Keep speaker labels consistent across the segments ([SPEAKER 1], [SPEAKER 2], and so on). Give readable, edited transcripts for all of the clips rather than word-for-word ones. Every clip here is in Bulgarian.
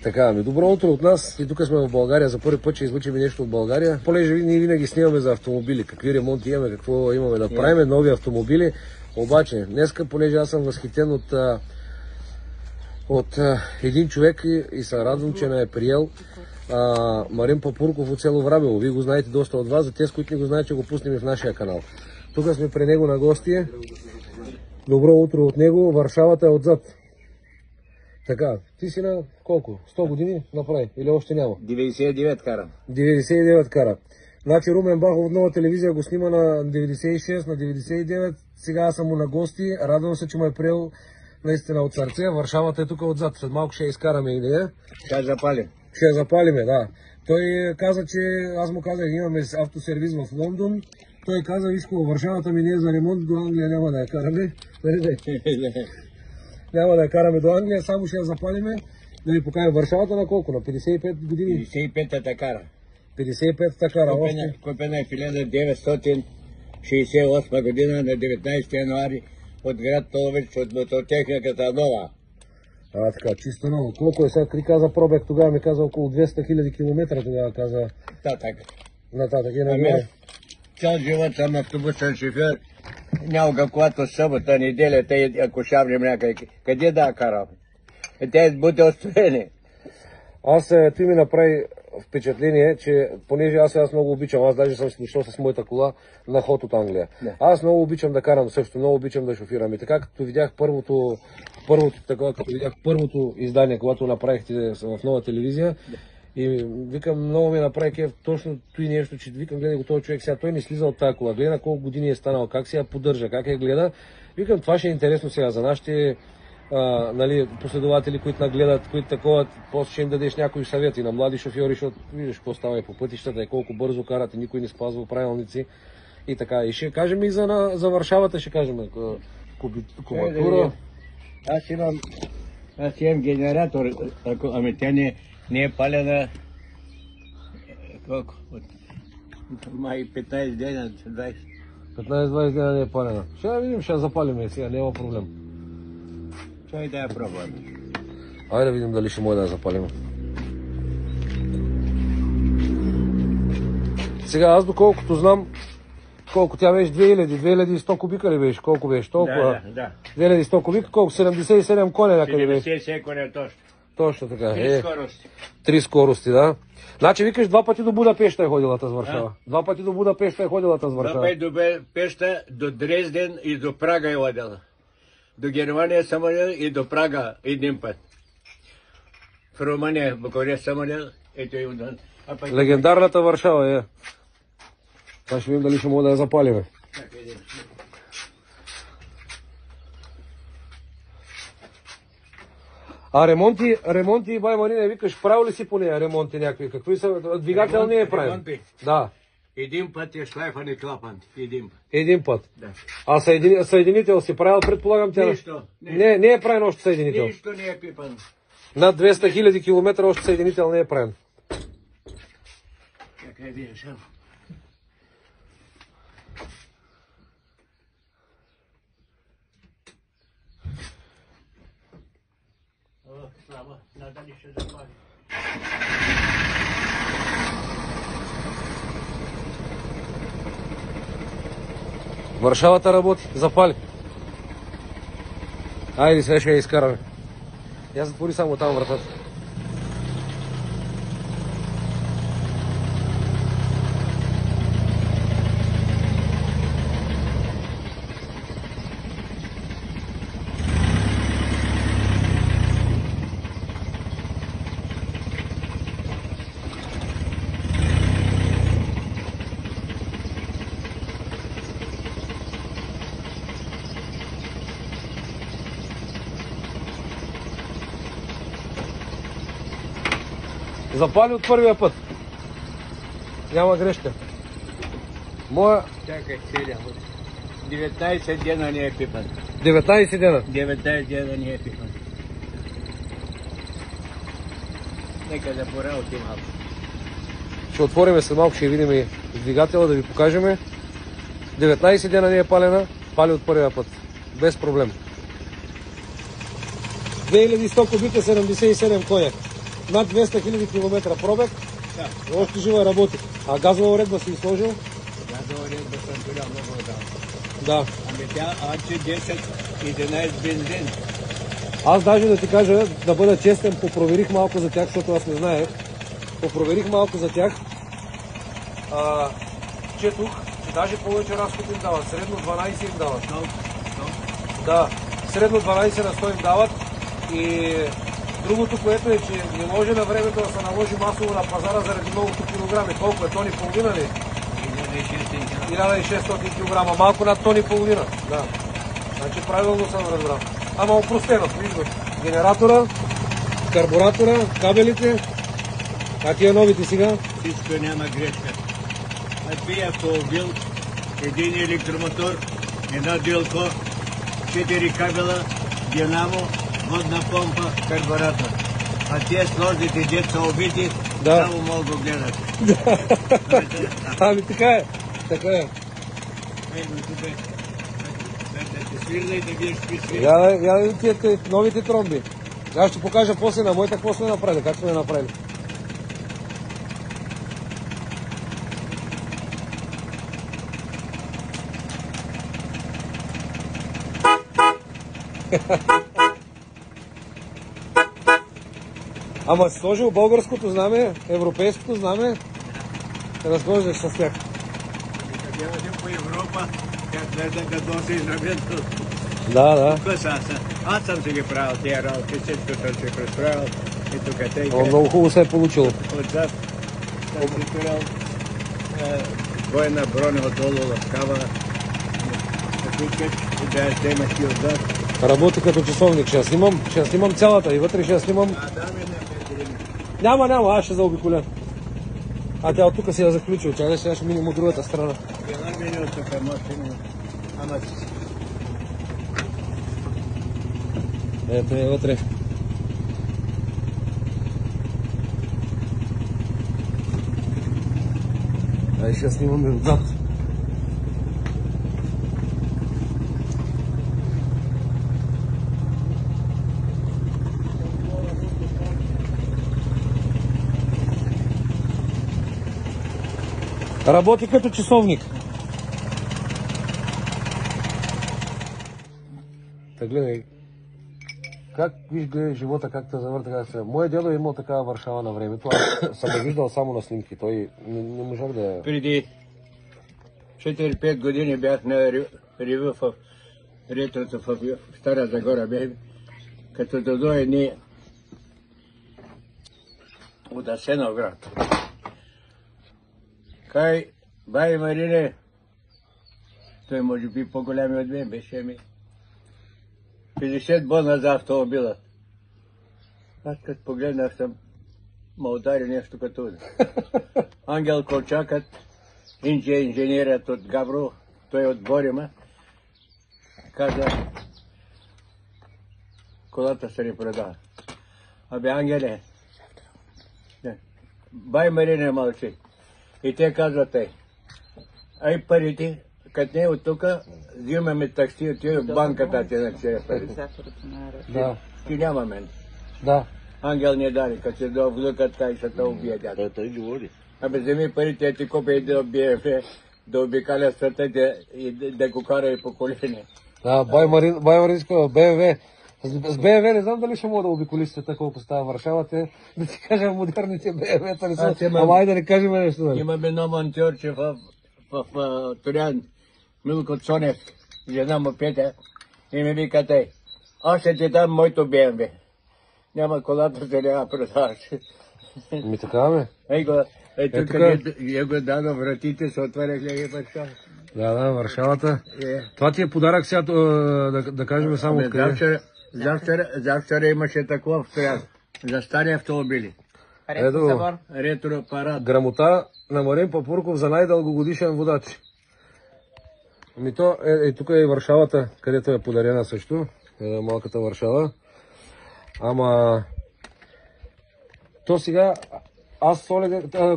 [SPEAKER 1] Така, добро утро от нас. И тук сме в България. За първи път ще излучим нещо от България. Понеже ние винаги снимаме за автомобили. Какви ремонти имаме, какво имаме да правим, нови автомобили. Обаче, днеска, понеже аз съм възхитен от един човек и се радвам, че ме е приел Марин Папурков от село Врабево. Вие го знаете доста от вас, за тези, които не го знаят, че го пуснем в нашия канал. Тук сме при него на гости. Добро утро от него. Варшавата е отзад. Така, ти си на колко? 100 години направи? Или още няма?
[SPEAKER 2] 99 карам.
[SPEAKER 1] 99 кара. Значи Румен Бахов от Нова телевизия го снима на 96, на 99. Сега аз съм му на гости. Радвам се, че ме е приел наистина от сърце. Варшавата е тук отзад. След малко ще я изкараме и нея.
[SPEAKER 2] Ще запалим.
[SPEAKER 1] Ще я запалиме, да. Той каза, че аз му казах, имаме автосервиз в Лондон. Той каза, Вишко, Варшавата ми не е за ремонт, до Англия няма да я караме. Няма да я караме до Англия, само ще я запалиме. Да ви покажем Варшавата на колко? На 55 години?
[SPEAKER 2] 55-та кара.
[SPEAKER 1] 55-та кара още.
[SPEAKER 2] Купена е в 1968 година на 19 януари от град Толович от мототехниката нова.
[SPEAKER 1] Така, чисто ново. Колко е сега? Кри каза пробег тогава, ми каза около 200 000 км тогава каза.
[SPEAKER 2] Татък.
[SPEAKER 1] Нататък и нагоре.
[SPEAKER 2] Цял живот съм автобусен шофьор. Някога, когато събота, неделята, ако шавнем някъде, къде да карам? Те бъде отстроени.
[SPEAKER 1] Ти ми направи впечатление, че понеже аз много обичам, аз даже съм дошъл с моята кола на ход от Англия. Не. Аз много обичам да карам също, много обичам да шофирам. И така, като видях първото издание, когато направихте в Нова телевизия, и викам, много ми направи кеф, точно той нещо, че викам, гледай го този човек сега, той не слиза от тази кола, гледа на колко години е станал, как се я поддържа, как я гледа. Викам, това ще е интересно сега за нашите последователи, които нагледат, които такова, после ще им дадеш някои съвети на млади шофьори, защото виждаш какво става и по пътищата, и колко бързо карат, и никой не спазва правилници и така. И ще кажем и за Варшавата, ще кажем кубатура.
[SPEAKER 2] Аз имам генератор, ами тя не е палена колко? Май 15 дена, 20.
[SPEAKER 1] 15-20 дена не е палена. Ще я видим, ще я запалим сега, няма проблем.
[SPEAKER 2] Чай да я пробваме.
[SPEAKER 1] Айде да видим дали ще може да я запалим. Сега аз доколкото знам, колко тя беше 2100 кубика ли беше? Колко беше? Толкова?
[SPEAKER 2] Да.
[SPEAKER 1] 2100 кубика, колко? 77 коня някъде беше?
[SPEAKER 2] 77 коня точно.
[SPEAKER 1] Точно така.
[SPEAKER 2] 3 скорости.
[SPEAKER 1] 3 скорости, да. Значи викаш, 2 пъти до Будапеща е ходила тази Варшава. 2 пъти до Будапеща е ходила тази Варшава.
[SPEAKER 2] 2 пъти до Будапеща, до Дрезден и до Прага е ходила. До Германия съм ходил и до Прага един път. В Румъния, в Букурещ съм ходил. Ето и отден.
[SPEAKER 1] Легендарната Варшава е. Сега ще видим дали ще мога да я запалиме. А ремонти, бай Марине, викаш, правил ли си по нея ремонти някакви? Какви са? Двигател не е правил? Да.
[SPEAKER 2] Един път е шлайфани клапан.
[SPEAKER 1] Един път?
[SPEAKER 2] Да.
[SPEAKER 1] А съединител си правил, предполагам тя?
[SPEAKER 2] Нищо.
[SPEAKER 1] Не е правен още съединител?
[SPEAKER 2] Нищо не е пипано.
[SPEAKER 1] Над 200 000 км още съединител не е правен.
[SPEAKER 2] Чакай, видиш, слава, надали ще запали.
[SPEAKER 1] Варшавата работи, запали. Айде, сега ще я изкараме. Я затвори само там вратата. Запали от първия път. Няма грешка. Моя...
[SPEAKER 2] Чакай, 19 дена не е пипан.
[SPEAKER 1] 19 дена?
[SPEAKER 2] 19 дена не е пипан. Нека да поработи малко.
[SPEAKER 1] Ще отворим след малко, ще видим и двигателя, да ви покажем. 19 дена не е палена, пали от първия път. Без проблем. 2100 кубика, 77 коня. над 200 000 км пробег.
[SPEAKER 2] Да.
[SPEAKER 1] Още жива работи. А газова уредба си сложил?
[SPEAKER 2] Газова уредба съм турял много отдавна.
[SPEAKER 1] Да.
[SPEAKER 2] Ами тя АЧ-10, 11 бензин.
[SPEAKER 1] Аз даже да ти кажа, да бъда честен, попроверих малко за тях, защото аз не знаех. Попроверих малко за тях. Четох, че даже повече разход им дават. Средно 12 им дават. Да, средно 12 на 100 им дават. И другото, което е, че не може на времето да се наложи масово на пазара заради многото килограми. Колко е? Тон и половина ли? 1600 кг. Малко над тон и половина. Да. Значи правилно съм разбрал. Ама опростено, виждаш. Генератора, карбуратора, кабелите. Как е новите сега?
[SPEAKER 2] Всичко няма грешка. Три автомобил, един електромотор, една дюлко, 4 кабела, динамо, водна помпа, карбуратор. А те сложните деца убити,
[SPEAKER 1] Да.
[SPEAKER 2] само мога да гледат.
[SPEAKER 1] Ами така е. Така е.
[SPEAKER 2] Ейно, тук е. Да те свирна и да видиш какви свирна.
[SPEAKER 1] Я тия новите тромби. Аз ще покажа после на моята какво сме направили, как сме направили. Ама си сложил българското знаме, европейското знаме, разхождаш с тях.
[SPEAKER 2] Къде отидем по Европа, как гледам да носи знамето.
[SPEAKER 1] Да.
[SPEAKER 2] Аз съм си ги правил тия работи, всичко съм си представил. И тук тъй
[SPEAKER 1] О, много хубаво се е получило.
[SPEAKER 2] отзад съм си турял двойна броня отдолу лъскава. Такичек и да я снимаш и отзад.
[SPEAKER 1] Работи като часовник. Ще я снимам цялата и вътре ще я снимам.
[SPEAKER 2] Да, не.
[SPEAKER 1] Няма, аз ще заобиколя. А тя от тук си я заключил. Чакай, сега ще минем от другата страна.
[SPEAKER 2] Била мине от тук, може мине. Ама
[SPEAKER 1] Ето е вътре. Ай, ще снимаме отзад. Работи като часовник. Та гледай. Виж живота как те завърта, как се... Моят дядо е имал такава Варшава на времето. Аз съм я виждал само на снимки. Той не можах да...
[SPEAKER 2] преди 4-5 години бях на ревю в ретрото в Стара Загора бях, като дойдо едни от Асеновград. Кай, бай Марине, той може би по-голям от мен беше ми. 50 бона за автомобила. Аз като погледнах съм, ма удари нещо като Ангел Колчакът, инженерът от Габро, той от Борима, каза, колата се не продава. Абе, Ангеле, бай Марине мълчи. И те казват, ай парите, като не от тук, взимаме такси, отива в банката, те начея парите.
[SPEAKER 1] Да.
[SPEAKER 2] Ти няма мен.
[SPEAKER 1] Да.
[SPEAKER 2] Ангел не даде, като се до влуката и ще те убие дядо.
[SPEAKER 3] Той говори.
[SPEAKER 2] Абе, вземи парите, ти купи и да убие, да обикаля света и да го кара и по колени.
[SPEAKER 1] Да, бай Маринска, БМВ. С БМВ не знам дали ще мога да обиколи света, колко става Варшава. Да ти кажа, модерните БМВ-та не са. Ама айде да не кажем нещо.
[SPEAKER 2] Имам едно монтьорче в Турян, Милко Цонев, жена му Петя, и ми вика тъй, аз ще ти дам моето БМВ. Няма колата, се няма продаваш.
[SPEAKER 1] Ми така, ме.
[SPEAKER 2] Ей тук я го дадо, вратите се отваряха и Варшава.
[SPEAKER 1] Да, Варшавата. Това ти е подарък сега, да кажем само откъде.
[SPEAKER 2] Завчера имаше такова в Турян, за стари автомобили.
[SPEAKER 1] Ето,
[SPEAKER 2] Ретро парад.
[SPEAKER 1] грамота на Марин Папурков за най-дългогодишен водач. Ами то, тук е и Варшавата, където е подарена също. Малката Варшава. Ама... То сега, аз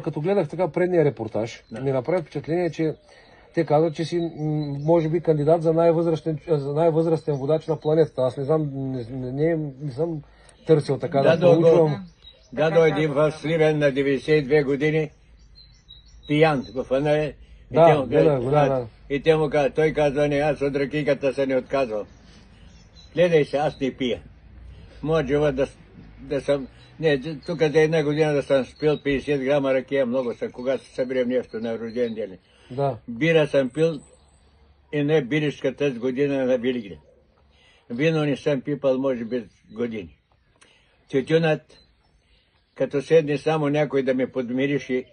[SPEAKER 1] като гледах така предния репортаж, ми направи впечатление, че те казват, че си може би кандидат за най-възрастен водач на планетата. Аз не знам, не съм търсил така да проучвам.
[SPEAKER 2] Дядо един в Сливен на 92 години, пиян в фанае. И те му казва, той казва, не, аз от ракиката се не отказвал. Гледай се, аз не пия. Моят живот да съм... Не, тук за една година да съм спил 50 грама ракия, много са, когато се съберем нещо на рожден ден.
[SPEAKER 1] Да.
[SPEAKER 2] Бира съм пил и не биришка тази година на Великден. Вино не съм пипал, може би, години. Тютюнът, като седне само някой да ме подмирише,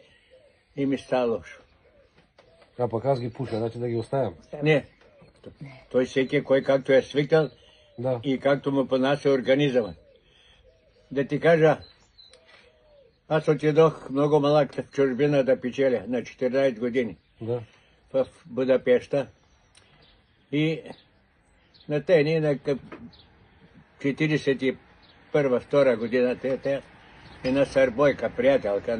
[SPEAKER 2] и ми става лошо.
[SPEAKER 1] А пък аз ги пуша, значи да ги оставям.
[SPEAKER 2] Не. Той всеки, кой както е свикал
[SPEAKER 1] Да.
[SPEAKER 2] и както му понася организъма. Да ти кажа, аз отидох много малък в чужбина да печеля на 14 години.
[SPEAKER 1] Да.
[SPEAKER 2] В Будапешта. И на тени на 41-2 година те една сърбойка, приятелка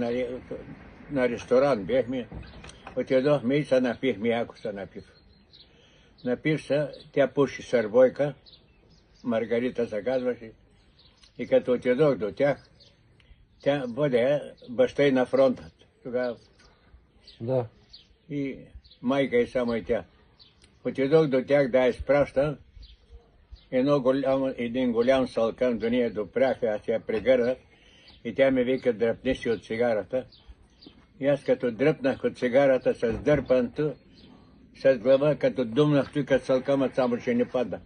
[SPEAKER 2] на ресторант бяхме. Отидохме и се напихме, ако се напив. Напив се, тя пуши сърбойка, Маргарита се казваше. И като отидох до тях, тя бъде баща и на фронтът. Тогава.
[SPEAKER 1] Да.
[SPEAKER 2] И майка и само и тя. Отидох до тях да я изпращам. Един голям салкан до нея допряха, аз я прегърнах. И тя ми вика, дръпни си от цигарата. И аз като дръпнах от цигарата с дърпанто, с глава, като думнах тук салкамът, само че не падна.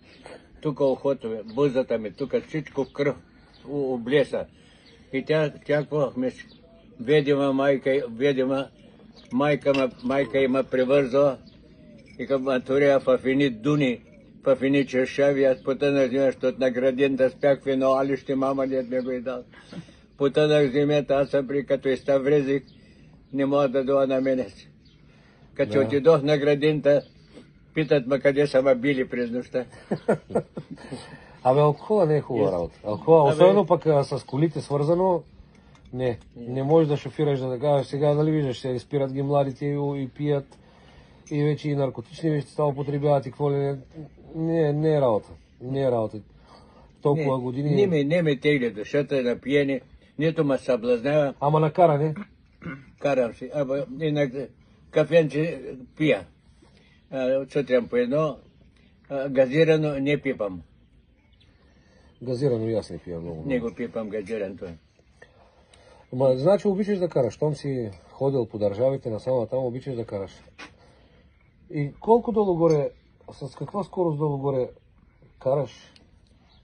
[SPEAKER 2] Тук ухото, бузата ми, тук всичко кръв облеса. И тя какво мисли? Ведима майка има привързала и към матурия в едни дуни, в едни чершави, аз потънах нещо на градинта, спях вино, али ще мама нет ми го и дал. Потънах земята, аз съм като изтаврезих, не мога да дойда на мене си. Като отидох на градинта, питат ме къде са ме били през нощта.
[SPEAKER 1] Абе, алкохола не е хубава работа. Алкохола, особено пък с колите свързано, не можеш да шофираш, да кажеш, сега нали виждаш, се изпират ги младите и пият, и вече и наркотични вещества употребяват и какво ли не е работа. Не е работа. Толкова години...
[SPEAKER 2] Не ме тегли душата на пиене, нито ме съблазнява.
[SPEAKER 1] Ама на каране?
[SPEAKER 2] Карам си, и на кафенче пия. Сутрин по едно, газирано не пипам.
[SPEAKER 1] Газирано и аз не пия много.
[SPEAKER 2] Не го пипам газиран това.
[SPEAKER 1] Ма, значи обичаш да караш, щом си ходил по държавите насама там, обичаш да караш. И колко долу горе, с каква скорост долу горе караш?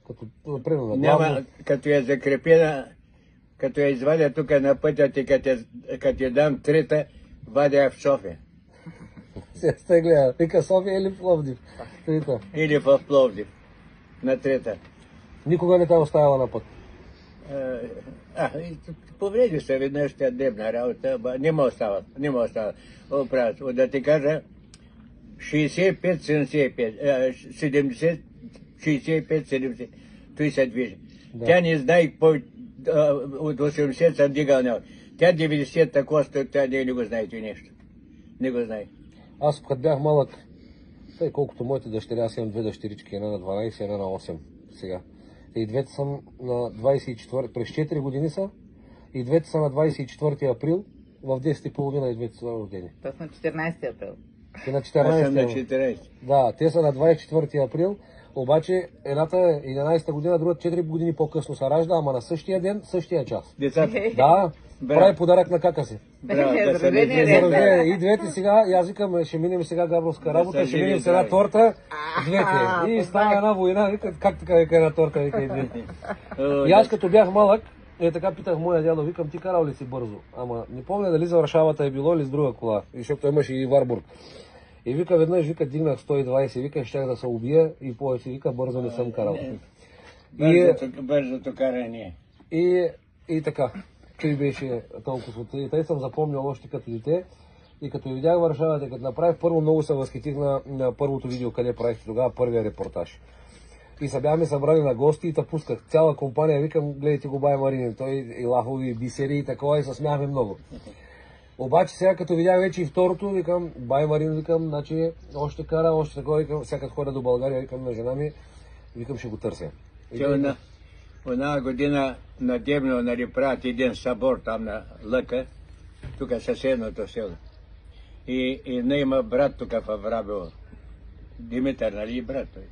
[SPEAKER 1] Като например на
[SPEAKER 2] Няма, като я закрепена, като я извадя тук на пътя ти, като я дам трета, вадя я в София.
[SPEAKER 1] Сега сте гледа, вика София или Пловдив? Трета.
[SPEAKER 2] Или в Пловдив, на трета.
[SPEAKER 1] Никога не те оставила на път?
[SPEAKER 2] Повреди се веднъж тя дебна работа, не ме остават. Оправят. Да ти кажа, 65-75, 70, 65-70, той се движи. Да. Тя не знае, от 80 съм дигал него. Тя 90 коста, тя не го знае той нещо. Не го знае.
[SPEAKER 1] Аз като бях малък, тъй колкото моите дъщери, аз имам две дъщерички, една на 12 и една на 8 сега. И двете са на 24, през 4 години са, и двете са на 24 април, в 10:30 и двете са рождени.
[SPEAKER 3] Тоест на 14 април.
[SPEAKER 1] И на 14.
[SPEAKER 2] Аз съм на 14.
[SPEAKER 1] Да, те са на 24 април, обаче едната е 11-та година, другата 4 години по-късно се ражда, ама на същия ден, същия час.
[SPEAKER 2] Децата.
[SPEAKER 1] Да, прави подарък на кака си. И двете сега, аз викам, ще минем сега габровска работа, ще минем с една торта, двете. И става една война, вика, как така вика една торта, вика и двете. И аз като бях малък, така питах моя дядо, викам, ти карал ли си бързо? Ама не помня дали за Варшавата е било или с друга кола, защото имаше и Варбург. И вика, веднъж, вика, дигнах 120, вика, щях да се убия и повече, вика, бързо не съм карал.
[SPEAKER 2] Бързото каране.
[SPEAKER 1] И така, той беше толкова. И тъй съм запомнил още като дете. И като видях Варшавата, като направих, първо много се възхитих на първото видео, къде правихте тогава първия репортаж. И се бяхме събрали на гости и те пусках. Цяла компания, викам, гледайте го Бай Маринин, той и лахови, и бисери и такова, и се смяхме много. Обаче сега като видях вече и второто, викам, Бай Марин, викам, значи още кара, още такова, викам, сега като ходя до България, викам на жена ми, викам, ще го търся.
[SPEAKER 2] Една година на Дебно, нали, правят един събор там на Лъка, тук съседното село. И не има брат тук в Врабево. Димитър, нали, брат той?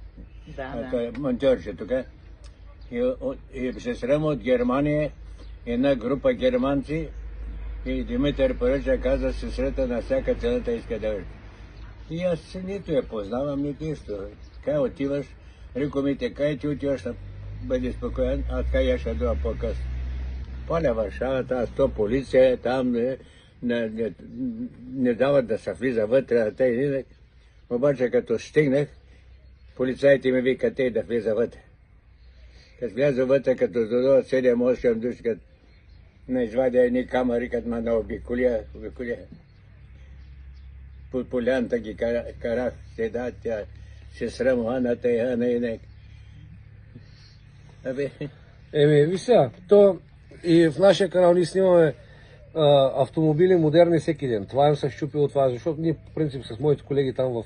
[SPEAKER 3] Да,
[SPEAKER 2] Той е монтьорче тук. И сестра от Германия, една група германци, и Димитър поръча, каза, сестрата на всяка цената иска да върши. И аз нито я познавам, нито нищо. Кай отиваш, реко ми те, кай ти отиваш, бъди спокоен, аз кай я ще дойда по-късно. Паля Варшава, тази 100 полиция, там не дават да се влиза вътре, а те. Обаче като стигнах, полицаите ми викат те да влиза вътре. Като вляза вътре, като дойдат 7-8 души, като не извадя едни камери, като ме наобиколя. По полянта ги карах, седат, тя сестра му, Аната и Ана и нек.
[SPEAKER 1] Виж сега, то и в нашия канал ние снимаме автомобили модерни всеки ден. Това им се щупило това, защото ние по принцип с моите колеги там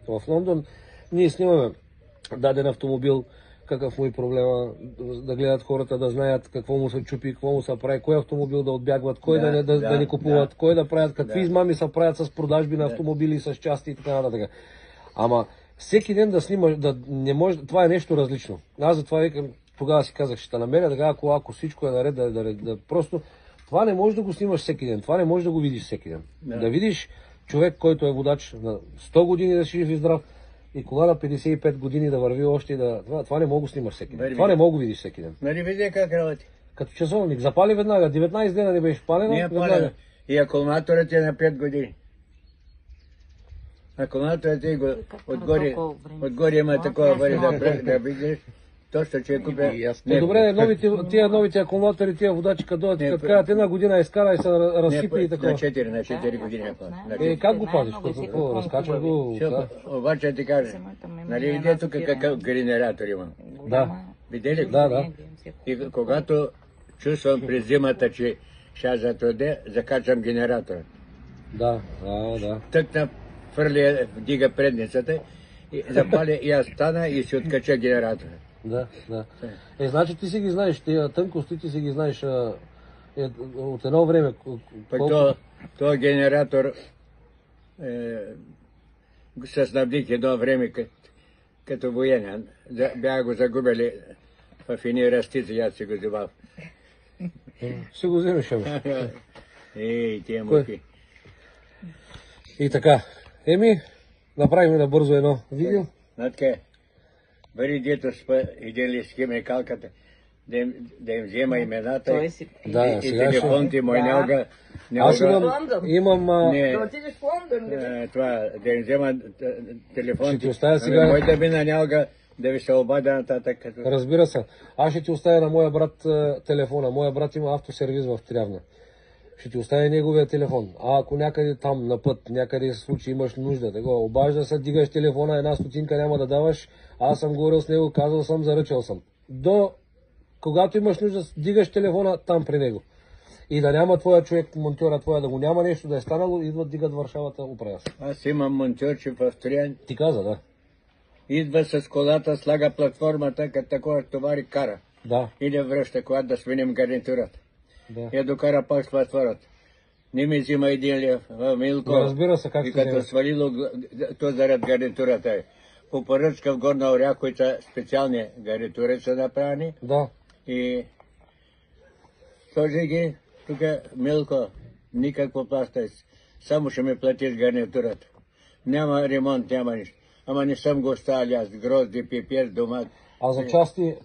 [SPEAKER 1] в Лондон, ние снимаме даден автомобил, какъв му е проблема, да гледат хората, да знаят какво му се чупи, какво му се прави, кой автомобил да отбягват, кой да не купуват, кой да правят, какви измами се правят с продажби на автомобили, с части и така нататък. Ама всеки ден да снимаш, да не може, това е нещо различно. Аз затова викам, тогава си казах, ще намеря, така ако всичко е наред, да просто, това не можеш да го снимаш всеки ден, това не можеш да го видиш всеки ден. Да видиш човек, който е водач на 100 години да си жив и здрав, и кола на 55 години да върви още и това не мога да снимаш всеки ден. Това не мога да видиш всеки ден.
[SPEAKER 2] Нали видя как работи?
[SPEAKER 1] Като часовник, запали веднага, 19 дена не беше палена,
[SPEAKER 2] Не е палена. И акумулаторът е на 5 години. Акумулаторът е отгоре има такова вари да видиш. Точно, че е купя.
[SPEAKER 1] Добре, новите акумулатори, тия водачи, като дойдат, като кажат една година изкара и се разсипи и такова.
[SPEAKER 2] На 4 години.
[SPEAKER 1] Как го пазиш? Разкачваш го?
[SPEAKER 2] Обаче ти кажа, нали видя тук какъв генератор има?
[SPEAKER 1] Да.
[SPEAKER 2] Видели го?
[SPEAKER 1] Да.
[SPEAKER 2] И когато чувствам през зимата, че ще затруде, закачам генератора.
[SPEAKER 1] Да.
[SPEAKER 2] Тъкна, фърля, вдига предницата, и запаля и аз стана и си откача генератора.
[SPEAKER 1] Да. Значи ти си ги знаеш, тия тънкости ти си ги знаеш от едно време.
[SPEAKER 2] Пък този генератор се снабдих едно време като военен. Бях го загубили в едни растици, аз си го взимав.
[SPEAKER 1] Ще го вземеш, ами.
[SPEAKER 2] Ей, тия муки.
[SPEAKER 1] И така, направим набързо едно видео.
[SPEAKER 2] Натка, бъри дето един ли с химикалката, да им взема имената и телефонти мой нялга.
[SPEAKER 1] Аз имам...
[SPEAKER 3] Да отидеш в Лондон,
[SPEAKER 2] това, да им взема телефонти.
[SPEAKER 1] Ще ти оставя сега...
[SPEAKER 2] Моята би на нялга да ви се обадя нататък.
[SPEAKER 1] Разбира се. Аз ще ти оставя на моя брат телефона. Моя брат има автосервиз в Трявна. Ще ти оставя неговия телефон. А ако някъде там на път, някъде се случи, имаш нужда, такова, обажда се, дигаш телефона, една стотинка няма да даваш, аз съм говорил с него, казал съм, заръчал съм. До когато имаш нужда, дигаш телефона там при него. И да няма твоя човек, монтьора твоя, да го няма нещо, да е станало, идват, дигат Варшавата, оправя се.
[SPEAKER 2] Аз имам монтьорче в Троян.
[SPEAKER 1] Ти каза, да.
[SPEAKER 2] Идва с колата, слага платформата, като такова товари кара.
[SPEAKER 1] Да.
[SPEAKER 2] Или връща колата да сменим гарнитурата.
[SPEAKER 1] Да.
[SPEAKER 2] Я докара пак с платформата. Не ми взима 1 лев, Милко.
[SPEAKER 1] Да, разбира се, как
[SPEAKER 2] и
[SPEAKER 1] се
[SPEAKER 2] като
[SPEAKER 1] вземе.
[SPEAKER 2] свалило то заред гарнитурата е. По поръчка в Горна Оряховица специални гарнитури са направени.
[SPEAKER 1] Да.
[SPEAKER 2] И сложи ги, тук Милко, никакво плащай, само ще ми платиш гарнитурата. Няма ремонт, няма нищо. Ама не съм го оставили аз, грозди, пипер, домат.
[SPEAKER 1] А за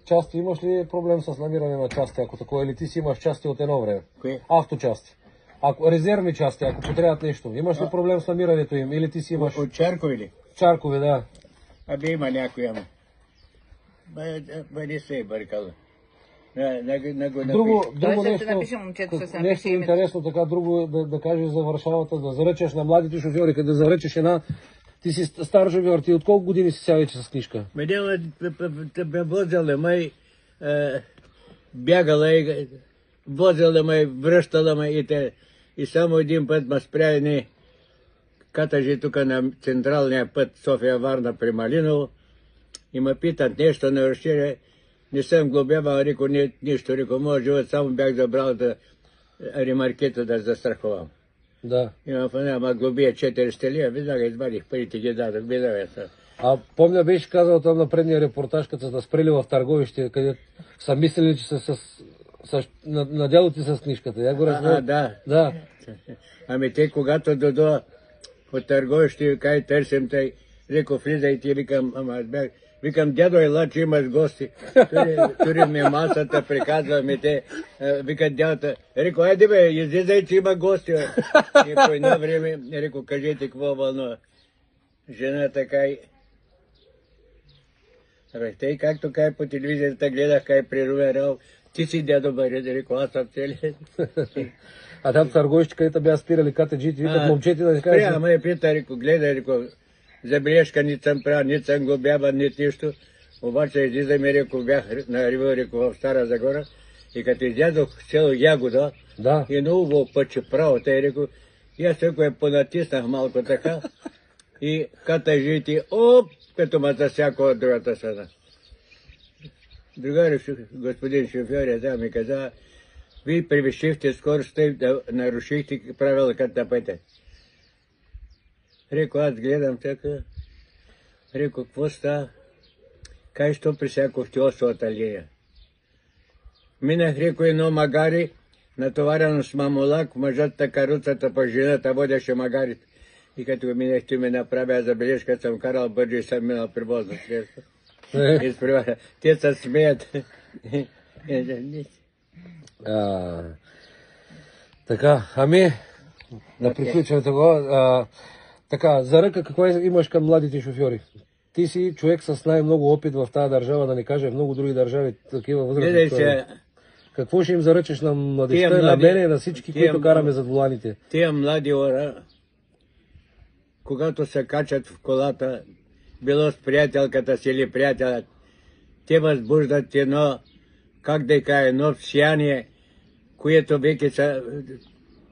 [SPEAKER 1] части имаш ли проблем с намиране на части, ако такова, или ти си имаш части от едно време?
[SPEAKER 2] Кои?
[SPEAKER 1] Авточасти. Резервни части, ако потребят нещо. Имаш ли проблем с намирането им, или ти си имаш...
[SPEAKER 2] От Чаркови ли?
[SPEAKER 1] Чаркови, да.
[SPEAKER 2] Абе има някой, ама. Бъде се бъркал.
[SPEAKER 1] Друго
[SPEAKER 3] нещо
[SPEAKER 1] нещо интересно, така друго да кажеш за Варшавата, да заръчаш на младите шофьори, къде да заръчаш една... Ти си стар шофьор, ти от колко години си сега вече с книжка?
[SPEAKER 2] Медема возила май, бягала и возила май, връщала май и само един път ме спря катажи тук на централния път София-Варна при Малиново и ме питат нещо на разширя. Не съм глобявал, реко, нищо, реко, моят живот само бях забрал да ремаркета да застраховам.
[SPEAKER 1] Да.
[SPEAKER 2] Имам фана, ама глобия 400 лева, веднага извадих парите, ги дадох, бедаве са.
[SPEAKER 1] А помня, беше казал там на предния репортаж, като са спрели в Търговище, където са мислили, че са на дядо ти с книжката. Я го разбира.
[SPEAKER 2] Да.
[SPEAKER 1] Да.
[SPEAKER 2] Ами те, когато додо от Търговище, кай търсим тъй, реко, влизайте, викам, ама аз бях, викам, дядо, ела, че имаш гости. Тури ми масата, приказва ми те, викат дядата, реко, айде бе, излизай, че има гости. И по едно време, реко, кажете, какво вълнува. Жената кай, тъй както кай по телевизията гледах, кай прерувал, ти си дядо бъде, реко, аз съм целият.
[SPEAKER 1] А там в Търговище, където бяха спирали КТГ-те, викат момчети да не кажеш.
[SPEAKER 2] Ама ме пита, реко, гледай, реко, забележка ни съм правил, ни съм го бяба, ни нищо. Обаче излизаме, реко, бях на риво, реко, в Стара Загора. И като излязох село Ягода, и много пъче право, тъй реко, и аз реко я понатиснах малко така. И като жити, оп, като ме засяко от другата страна. Другар господин шофьор ми каза, вие превишихте скоростта и да нарушихте правилата на пътя. Реко, аз гледам така. Реко, какво става? Кай, що присякохте осовата линия? Минах, реко, едно магари, натоварено с мамулак, мъжът каруцата по жената водеше магарите. И като го минах, ти ме направя забележка, съм карал бързо и съм минал превозно средство. Те се смеят.
[SPEAKER 1] Така, ами, да приключваме такова. Така, за ръка какво имаш към младите шофьори? Ти си човек с най-много опит в тази държава, да не кажа в много други държави, такива възрастни. Какво ще им заръчаш на младежта, на мене и на всички, които караме зад воланите?
[SPEAKER 2] Тия млади хора, когато се качат в колата, било с приятелката си или приятелят, те възбуждат едно, как да кажа, едно сияние, което веки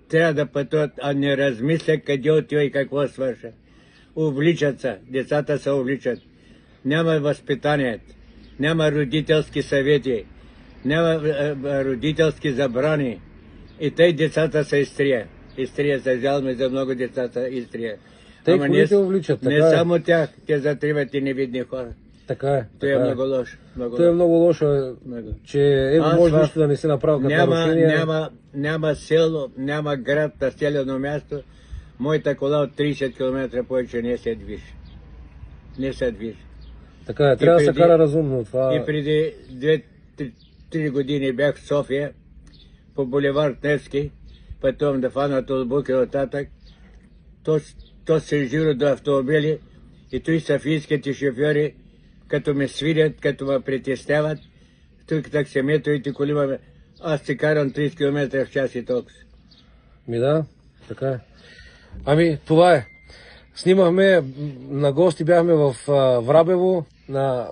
[SPEAKER 2] трябва да пътуват, а не размислят къде отива и какво свърша. Увличат се, децата се увличат. Няма възпитание, няма родителски съвети, няма родителски забрани. И тъй децата се изтрия. Изтрия се жалме за много децата изтрия.
[SPEAKER 1] Ама не увличат,
[SPEAKER 2] не само тях, те затриват и невидни хора.
[SPEAKER 1] Така е.
[SPEAKER 2] Това е много лошо.
[SPEAKER 1] Това е много лошо, че може нищо да не се направи като нарушение.
[SPEAKER 2] Няма село, няма град, населено място. Моята кола от 30 км повече не се движи. Не се движи.
[SPEAKER 1] Така е, трябва да се кара разумно.
[SPEAKER 2] И преди 2-3 години бях в София, по булевард Невски, пътувам да фана Толбук и оттатък. То се жира до автомобили и той софийските шофьори, като ме свирят, като ме притесняват, тук таксиметровите коли ме, аз се карам 30 км в час и толкова.
[SPEAKER 1] Да, така е. Ами, това е. Снимахме, на гости бяхме в Врабево, на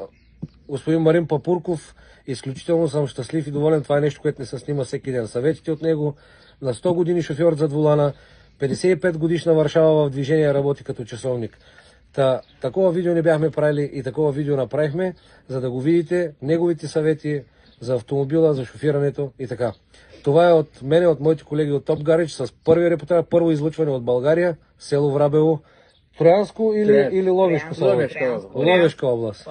[SPEAKER 1] господин Марин Папурков. Изключително съм щастлив и доволен. Това е нещо, което не се снима всеки ден. Съветите от него, на 100 години шофьор зад волана, 55 годишна Варшава в движение, работи като часовник. Такова видео не бяхме правили и такова видео направихме, за да го видите, неговите съвети за автомобила, за шофирането и така. Това е от мен и от моите колеги от Top Garage с първи репортаж, първо излъчване от България, село Врабево. Троянско или Ловешко село? Ловешка област.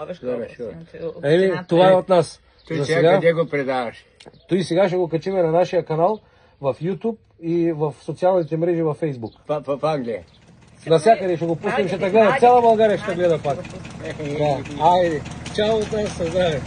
[SPEAKER 1] Това е от нас.
[SPEAKER 2] Той сега къде го предаваш?
[SPEAKER 1] Той сега ще го качим на нашия канал в YouTube и в социалните мрежи в Facebook.
[SPEAKER 2] В Англия.
[SPEAKER 1] Навсякъде ще го пуснем, ще те гледа. Цяла България ще те гледа пак. Айде. Чао от нас, създавай.